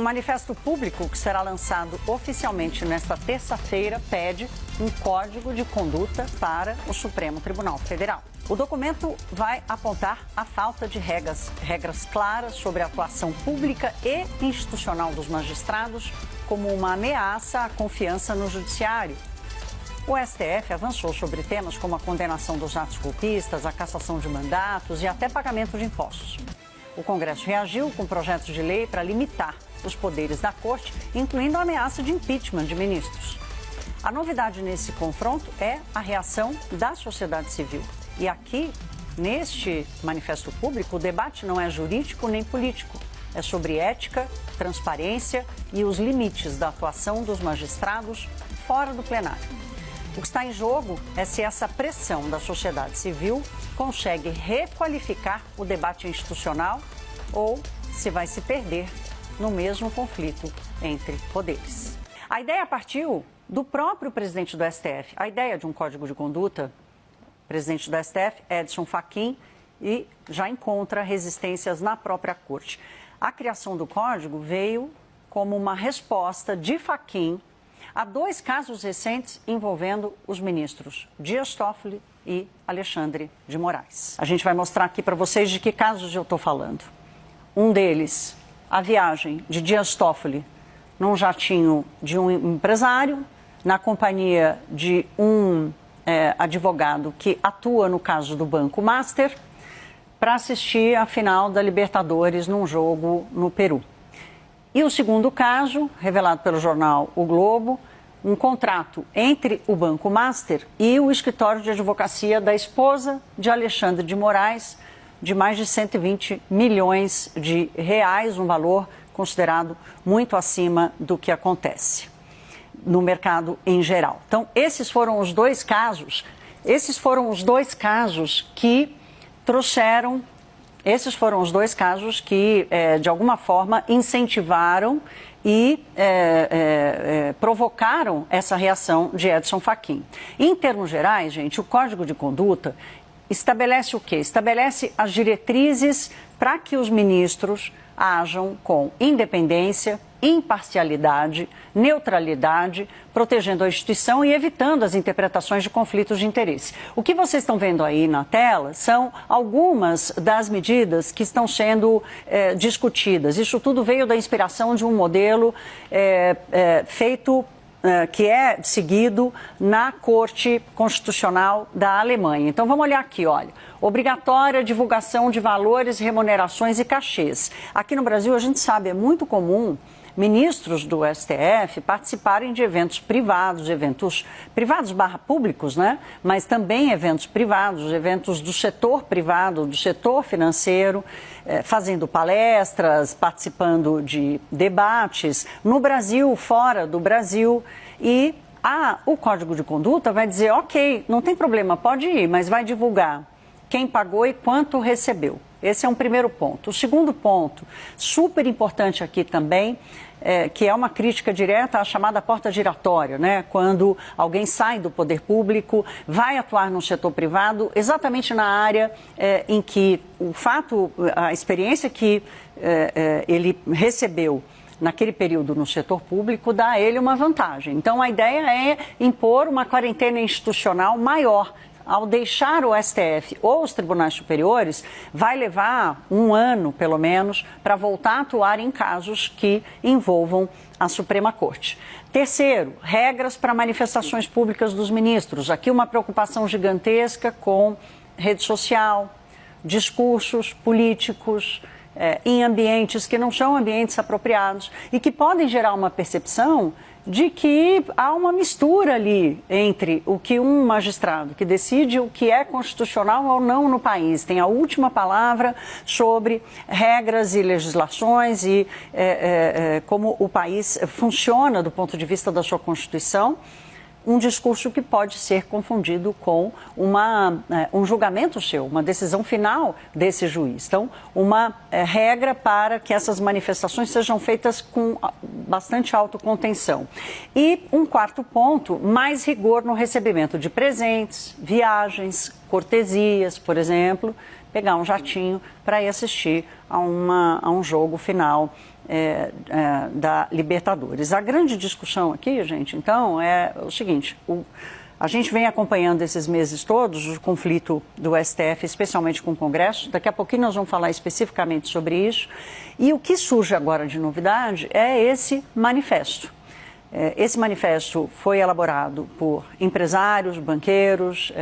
Um manifesto público que será lançado oficialmente nesta terça-feira pede um código de conduta para o Supremo Tribunal Federal. O documento vai apontar a falta de regras claras sobre a atuação pública e institucional dos magistrados como uma ameaça à confiança no judiciário. O STF avançou sobre temas como a condenação dos atos golpistas, a cassação de mandatos e até pagamento de impostos. O Congresso reagiu com projetos de lei para limitar os poderes da Corte, incluindo a ameaça de impeachment de ministros. A novidade nesse confronto é a reação da sociedade civil. E aqui, neste manifesto público, o debate não é jurídico nem político. É sobre ética, transparência e os limites da atuação dos magistrados fora do plenário. O que está em jogo é se essa pressão da sociedade civil consegue requalificar o debate institucional ou se vai se perder no mesmo conflito entre poderes. A ideia partiu do próprio presidente do STF. A ideia de um código de conduta, presidente do STF, Edson Fachin, e já encontra resistências na própria corte. A criação do código veio como uma resposta de Fachin a dois casos recentes envolvendo os ministros Dias Toffoli e Alexandre de Moraes. A gente vai mostrar aqui para vocês de que casos eu estou falando. Um deles, a viagem de Dias Toffoli num jatinho de um empresário, na companhia de um advogado que atua no caso do Banco Master, para assistir a final da Libertadores num jogo no Peru. E o segundo caso, revelado pelo jornal O Globo, um contrato entre o Banco Master e o escritório de advocacia da esposa de Alexandre de Moraes, de mais de 120 milhões de reais, um valor considerado muito acima do que acontece no mercado em geral. Então, esses foram os dois casos que trouxeram, de alguma forma, incentivaram e provocaram essa reação de Edson Fachin. Em termos gerais, gente, o Código de Conduta estabelece o quê? Estabelece as diretrizes para que os ministros ajam com independência, imparcialidade, neutralidade, protegendo a instituição e evitando as interpretações de conflitos de interesse. O que vocês estão vendo aí na tela são algumas das medidas que estão sendo discutidas. Isso tudo veio da inspiração de um modelo que é seguido na Corte Constitucional da Alemanha. Então, vamos olhar aqui, olha. Obrigatória divulgação de valores, remunerações e cachês. Aqui no Brasil, a gente sabe, é muito comum ministros do STF participarem de eventos privados /públicos, né? Mas também eventos privados, eventos do setor privado, do setor financeiro, fazendo palestras, participando de debates no Brasil, fora do Brasil. E o Código de Conduta vai dizer, ok, não tem problema, pode ir, mas vai divulgar quem pagou e quanto recebeu. Esse é um primeiro ponto. O segundo ponto, super importante aqui também, que é uma crítica direta à chamada porta giratória, né? Quando alguém sai do poder público, vai atuar no setor privado, exatamente na área em que a experiência que ele recebeu naquele período no setor público dá a ele uma vantagem. Então, a ideia é impor uma quarentena institucional maior. Ao deixar o STF ou os tribunais superiores, vai levar um ano, pelo menos, para voltar a atuar em casos que envolvam a Suprema Corte. Terceiro, regras para manifestações públicas dos ministros. Aqui uma preocupação gigantesca com rede social, discursos políticos, em ambientes que não são ambientes apropriados e que podem gerar uma percepção de que há uma mistura ali entre o que um magistrado que decide o que é constitucional ou não no país tem a última palavra sobre regras e legislações e como o país funciona do ponto de vista da sua Constituição, um discurso que pode ser confundido com um julgamento seu, uma decisão final desse juiz. Então, uma regra para que essas manifestações sejam feitas com bastante autocontenção. E um quarto ponto, mais rigor no recebimento de presentes, viagens, cortesias, por exemplo, pegar um jatinho para ir assistir a um jogo final da Libertadores. A grande discussão aqui, gente, então, é o seguinte: a gente vem acompanhando esses meses todos o conflito do STF, especialmente com o Congresso. Daqui a pouquinho nós vamos falar especificamente sobre isso. E o que surge agora de novidade é esse manifesto. Esse manifesto foi elaborado por empresários, banqueiros,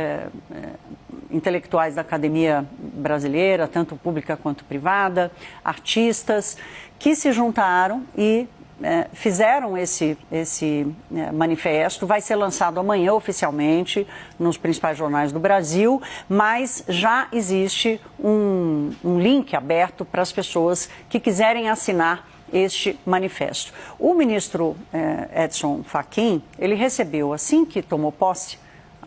intelectuais da academia brasileira, tanto pública quanto privada, artistas, que se juntaram e fizeram esse manifesto. Vai ser lançado amanhã oficialmente nos principais jornais do Brasil, mas já existe um link aberto para as pessoas que quiserem assinar este manifesto. O ministro Edson Fachin, ele recebeu, assim que tomou posse,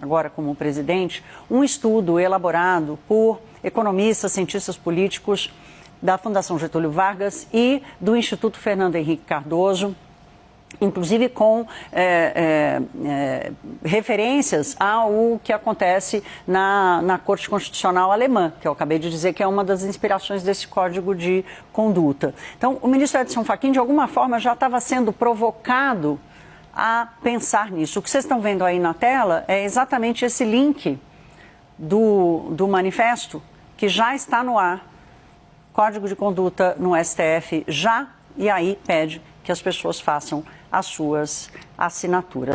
agora como presidente, um estudo elaborado por economistas, cientistas políticos da Fundação Getúlio Vargas e do Instituto Fernando Henrique Cardoso, inclusive com referências ao que acontece na Corte Constitucional Alemã, que eu acabei de dizer que é uma das inspirações desse Código de Conduta. Então, o ministro Edson Fachin, de alguma forma, já estava sendo provocado a pensar nisso. O que vocês estão vendo aí na tela é exatamente esse link do manifesto, que já está no ar. Código de Conduta no STF já, e aí pede que as pessoas façam as suas assinaturas.